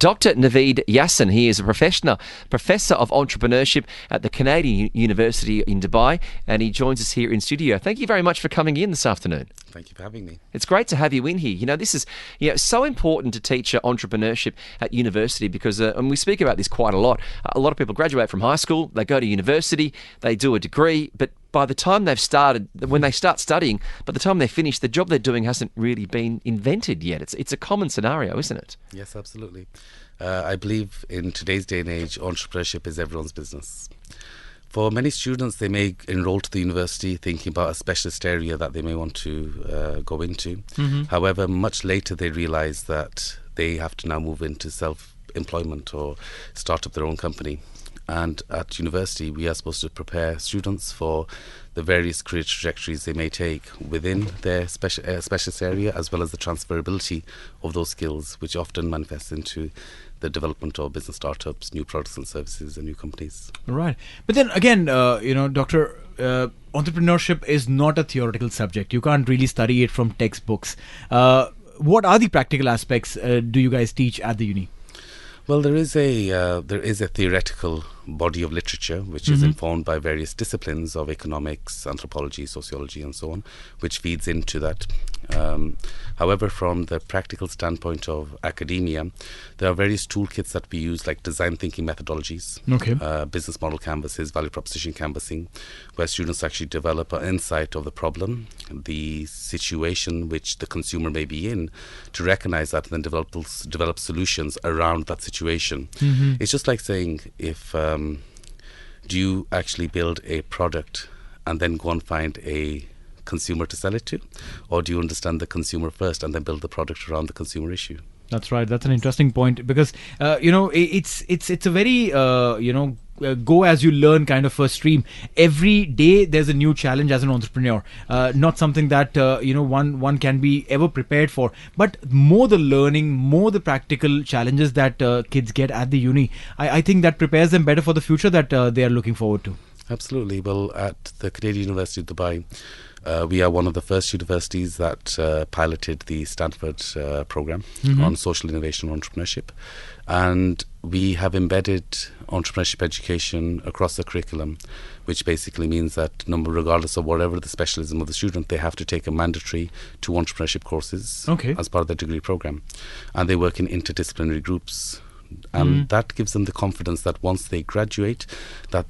Dr. Naveed Yasin. He is a Professor of Entrepreneurship at the Canadian University in Dubai, and he joins us here in studio. Thank you very much for coming in this afternoon. Thank you for having me. It's great to have you in here. You know, this is so important to teach entrepreneurship at university because, and we speak about this quite a lot. A lot of people graduate from high school, they go to university, they do a degree, but by the time when they start studying, by the time they finish, the job they're doing hasn't really been invented yet. It's a common scenario, isn't it? Yes, absolutely. I believe in today's day and age, entrepreneurship is everyone's business. For many students, they may enroll to the university thinking about a specialist area that they may want to go into. Mm-hmm. However, much later they realise that they have to now move into self-employment or start up their own company. And at university, we are supposed to prepare students for the various career trajectories they may take within their specialist area, as well as the transferability of those skills, which often manifests into the development of business startups, new products and services, and new companies. Right. But then again, Doctor, entrepreneurship is not a theoretical subject. You can't really study it from textbooks. What are the practical aspects do you guys teach at the uni? Well, there is a theoretical body of literature which is informed by various disciplines of economics, anthropology, sociology, and so on, which feeds into that. However, from the practical standpoint of academia, there are various toolkits that we use, like design thinking methodologies, business model canvases, value proposition canvassing, where students actually develop an insight of the problem, the situation which the consumer may be in, to recognize that and then develop solutions around that situation. Mm-hmm. It's just like saying, do you actually build a product and then go and find a consumer to sell it to, or do you understand the consumer first and then build the product around the consumer issue? That's right. That's an interesting point because it's a very go as you learn kind of a stream. Every day there's a new challenge as an entrepreneur. Not something that one can be ever prepared for. But more the learning, more the practical challenges that kids get at the uni, I think that prepares them better for the future that they are looking forward to. Absolutely. Well, at the Canadian University of Dubai, we are one of the first universities that piloted the Stanford program on social innovation and entrepreneurship. And we have embedded entrepreneurship education across the curriculum, which basically means that regardless of whatever the specialism of the student, they have to take a mandatory 2 entrepreneurship courses as part of their degree program. And they work in interdisciplinary groups. And that gives them the confidence that once they graduate, that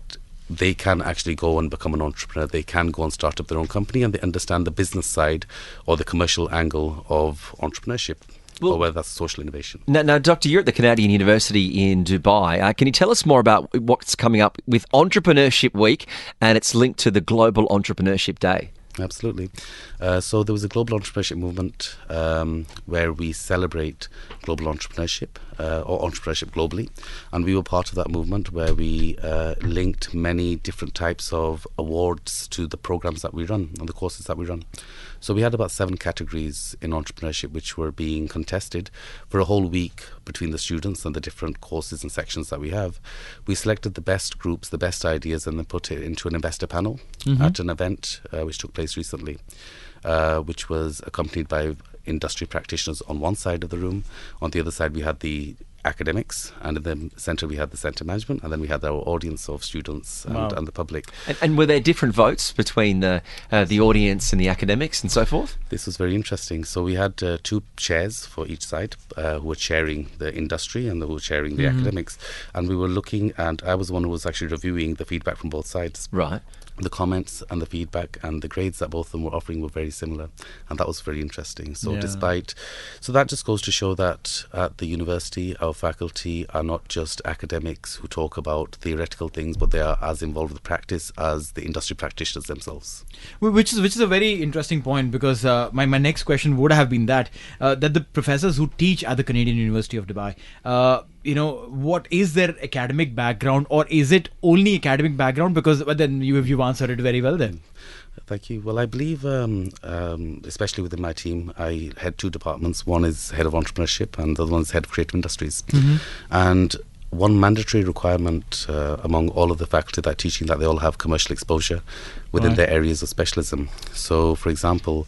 they can actually go and become an entrepreneur. They can go and start up their own company, and they understand the business side or the commercial angle of entrepreneurship, or whether that's social innovation. Now, Doctor, you're at the Canadian University in Dubai. Can you tell us more about what's coming up with Entrepreneurship Week and it's linked to the Global Entrepreneurship Day? Absolutely. So there was a global entrepreneurship movement where we celebrate global entrepreneurship or entrepreneurship globally, and we were part of that movement where we linked many different types of awards to the programs that we run and the courses that we run. So we had about 7 categories in entrepreneurship which were being contested for a whole week between the students and the different courses and sections that we have. We selected the best groups, the best ideas, and then put it into an investor panel at an event which took place recently, which was accompanied by industry practitioners on one side of the room. On the other side, we had the academics, and in the centre we had the centre management, and then we had our audience of students and the public. And were there different votes between the audience and the academics and so forth? This was very interesting. So we had 2 chairs for each side who were chairing the industry and who were chairing the academics, and we were looking, and I was the one who was actually reviewing the feedback from both sides. Right. The comments and the feedback and the grades that both of them were offering were very similar, and that was very interesting. So so that just goes to show that at the university our faculty are not just academics who talk about theoretical things, but they are as involved with practice as the industry practitioners themselves. Which is a very interesting point, because my next question would have been that the professors who teach at the Canadian University of Dubai, what is their academic background, or is it only academic background? Because then you've answered it very well then. Thank you. Well, I believe, especially within my team, I head 2 departments. One is head of entrepreneurship and the other one is head of creative industries. And one mandatory requirement among all of the faculty that are teaching, that they all have commercial exposure within their areas of specialism. So, for example,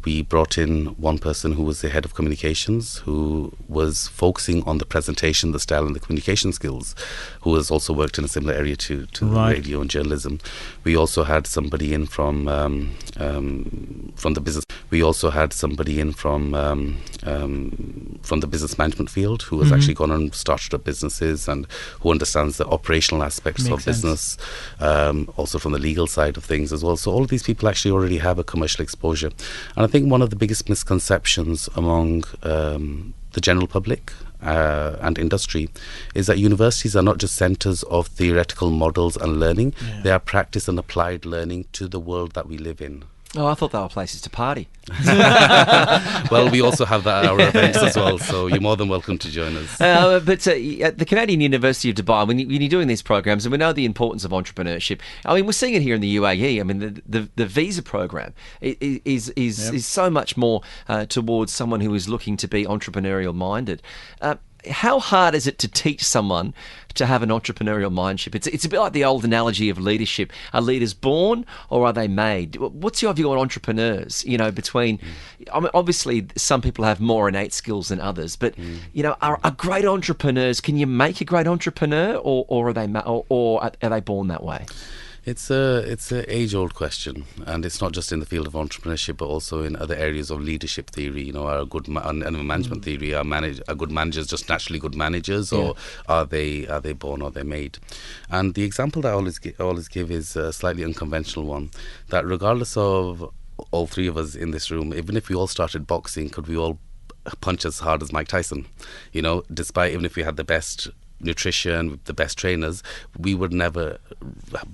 we brought in one person who was the head of communications, who was focusing on the presentation, the style and the communication skills, who has also worked in a similar area to radio and journalism. We also had somebody in from the business. We also had somebody in from the business management field, who has actually gone and started up businesses and who understands the operational aspects of business, also from the legal side of things as well. So all of these people actually already have a commercial exposure. And I think one of the biggest misconceptions among the general public and industry is that universities are not just centres of theoretical models and learning, they are practice and applied learning to the world that we live in. Oh, I thought they were places to party. Well, we also have that at our events as well, so you're more than welcome to join us. But at the Canadian University of Dubai, when you're doing these programs, and we know the importance of entrepreneurship, I mean, we're seeing it here in the UAE. I mean, the visa program is so much more towards someone who is looking to be entrepreneurial minded. How hard is it to teach someone to have an entrepreneurial mindset? It's a bit like the old analogy of leadership. Are leaders born or are they made? What's your view on entrepreneurs? You know, between, I mean, obviously some people have more innate skills than others, but you know, are great entrepreneurs? Can you make a great entrepreneur, or are they born that way? It's a age-old question, and it's not just in the field of entrepreneurship, but also in other areas of leadership theory. You know, are a good and management theory, are good managers just naturally good managers, or are they born or they're made? And the example that I always give is a slightly unconventional one. That regardless of all three of us in this room, even if we all started boxing, could we all punch as hard as Mike Tyson? You know, despite even if we had the best nutrition, the best trainers, we would never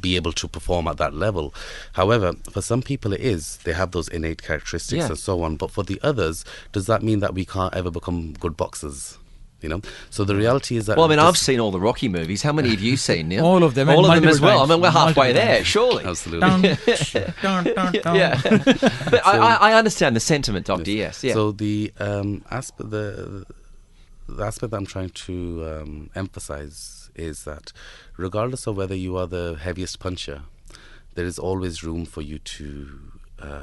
be able to perform at that level. However, for some people they have those innate characteristics and so on, but for the others, does that mean that we can't ever become good boxers? You know, so the reality is that. Well, I mean, I've seen all the Rocky movies. How many have you seen, Neil? All of them. All of them as well. Times. I mean, we're halfway there, surely. Absolutely. Yeah. But I understand the sentiment, Doctor. Yes. Yeah. So the aspect that I'm trying to emphasize is that regardless of whether you are the heaviest puncher, there is always room for you to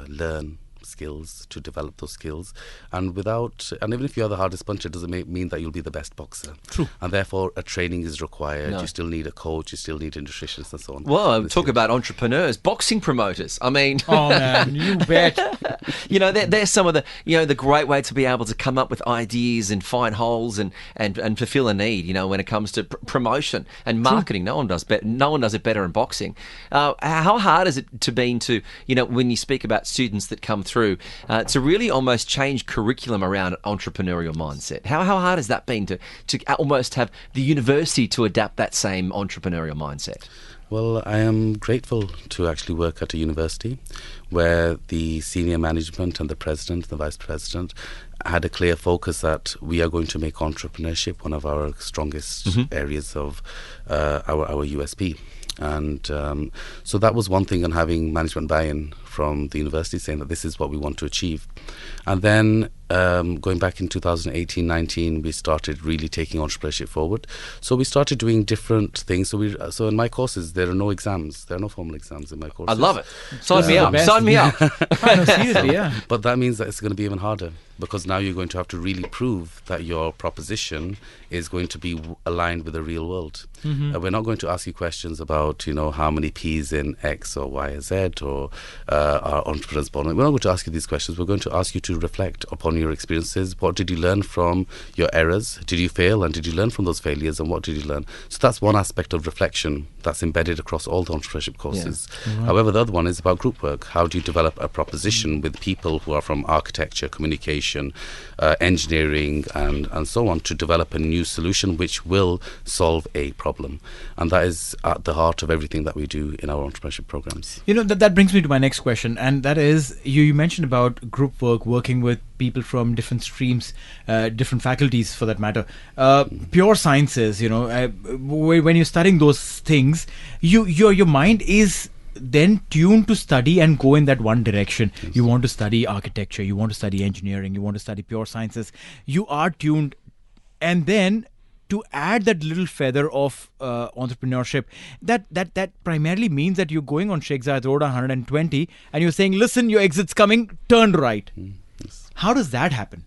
learn skills, to develop those skills, and even if you are the hardest puncher, doesn't mean that you'll be the best boxer. True. And therefore a training is required. No. You still need a coach, you still need a nutritionist and so on. Well, talk about entrepreneurs, boxing promoters. I mean, oh man, you bet. You know, they're some of the, you know, the great way to be able to come up with ideas and find holes and fulfill a need, you know, when it comes to promotion and marketing. No one does it better in boxing. How hard is it to, you know, when you speak about students that come through, to really almost change curriculum around entrepreneurial mindset? How hard has that been to almost have the university to adapt that same entrepreneurial mindset? Well, I am grateful to actually work at a university where the senior management and the president, the vice president, had a clear focus that we are going to make entrepreneurship one of our strongest areas of our USP. And so that was one thing, and having management buy-in from the university saying that this is what we want to achieve. And then going back in 2018-19, we started really taking entrepreneurship forward. So we started doing different things. So in my courses, there are no exams. There are no formal exams in my courses. I love it. Sign me up. Sign me up. No, seriously, yeah. But that means that it's going to be even harder, because now you're going to have to really prove that your proposition is going to be aligned with the real world. We're not going to ask you questions about, you know, how many P's in X or Y or Z, or are entrepreneurs born. We're not going to ask you these questions. We're going to ask you to reflect upon your experiences. What did you learn from your errors? Did you fail, and did you learn from those failures, and what did you learn? So that's one aspect of reflection that's embedded across all the entrepreneurship courses. However, the other one is about group work. How do you develop a proposition with people who are from architecture, communication, engineering, and so on, to develop a new solution which will solve a problem? And that is at the heart of everything that we do in our entrepreneurship programs. You know, that brings me to my next question, and that is, you mentioned about group work, working with people from different streams, different faculties for that matter. Pure sciences, you know, when you're studying those things, your mind is then tuned to study and go in that one direction. Yes. You want to study architecture, you want to study engineering, you want to study pure sciences. You are tuned, and then to add that little feather of entrepreneurship, that primarily means that you're going on Sheikh Zayed Road on 120 and you're saying, listen, your exit's coming, turn right. Yes. How does that happen?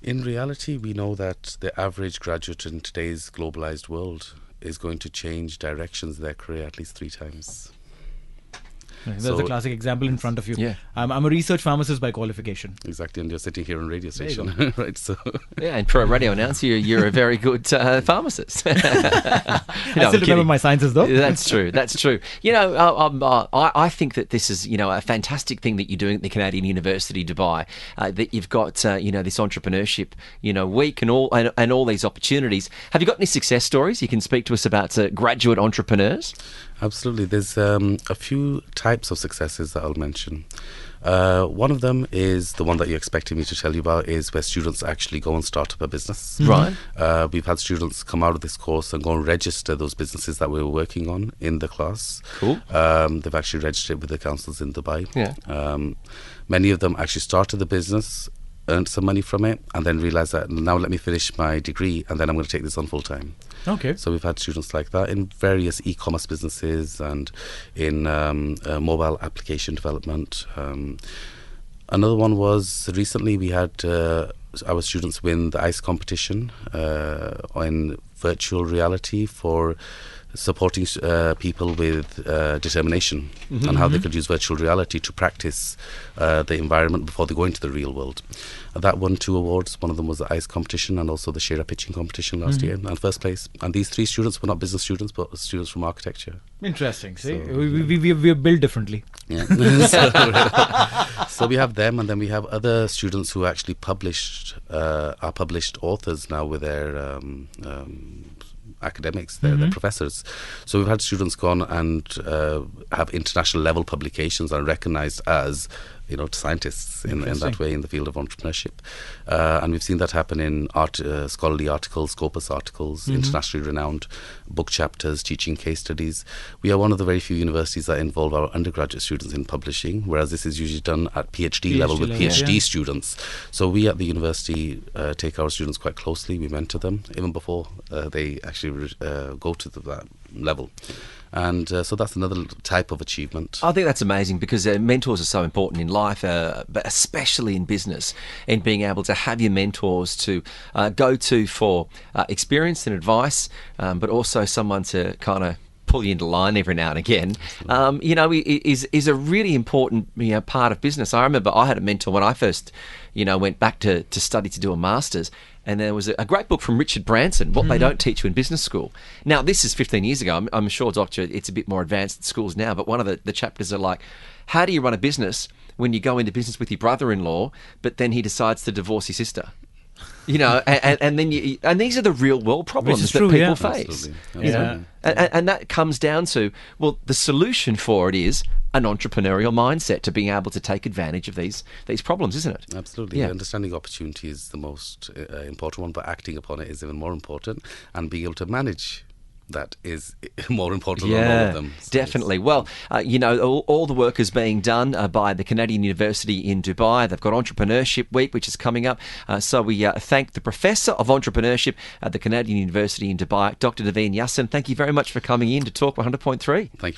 In reality, we know that the average graduate in today's globalized world is going to change directions in their career at least 3 times. There's a classic example in front of you. Yeah. I'm a research pharmacist by qualification. Exactly, and you're sitting here on a radio station, right? So, Yeah, and for a radio announcer, you're a very good pharmacist. I still remember my sciences, though. That's true. That's true. I think that this is, a fantastic thing that you're doing at the Canadian University Dubai. That you've got, this entrepreneurship, week and all these opportunities. Have you got any success stories you can speak to us about graduate entrepreneurs? absolutely. There's a few types of successes that I'll mention. One of them is the one that you're expecting me to tell you about, is where students actually go and start up a business. Right. We've had students come out of this course and go and register those businesses that we were working on in the class. Cool. They've actually registered with the councils in Dubai. Yeah. Many of them actually started the business, earned some money from it, and then realised that now let me finish my degree and then I'm going to take this on full time. Okay. So we've had students like that in various e-commerce businesses and in mobile application development. Another one was recently we had our students win the ICE competition in virtual reality for supporting people with determination and how they could use virtual reality to practice the environment before they go into the real world. That won 2 awards. One of them was the ICE competition and also the Shira pitching competition last year, and first place. And these 3 students were not business students, but students from architecture. Interesting. See, So, we're built differently. Yeah. So we have them, and then we have other students who actually are published authors now with their academics, they're professors. So we've had students gone and have international level publications and recognized as scientists in that way in the field of entrepreneurship. And we've seen that happen in scholarly articles, Scopus articles, internationally renowned book chapters, teaching case studies. We are one of the very few universities that involve our undergraduate students in publishing, whereas this is usually done at PhD level with PhD students. So we at the university take our students quite closely. We mentor them even before they actually go to that level. And so that's another type of achievement. I think that's amazing because mentors are so important in life, but especially in business, and being able to have your mentors to go to for experience and advice, but also someone to kind of pull you into line every now and again, is a really important part of business. I remember I had a mentor when I first, went back to study to do a master's. And there was a great book from Richard Branson, What They Don't Teach You in Business School. Now, this is 15 years ago. I'm sure, Doctor, it's a bit more advanced in schools now, but one of the chapters are like, how do you run a business when you go into business with your brother-in-law, but then he decides to divorce his sister? And then and these are the real world problems that people face. Absolutely. And that comes down to, well, the solution for it is an entrepreneurial mindset to being able to take advantage of these problems, isn't it? Absolutely. Yeah. Understanding opportunity is the most important one, but acting upon it is even more important, and being able to manage that is more important than all of them. So Definitely. Well, all the work is being done by the Canadian University in Dubai. They've got Entrepreneurship Week, which is coming up. So we thank the Professor of Entrepreneurship at the Canadian University in Dubai, Dr. Naveed Yasin. Thank you very much for coming in to talk 100.3. Thank you.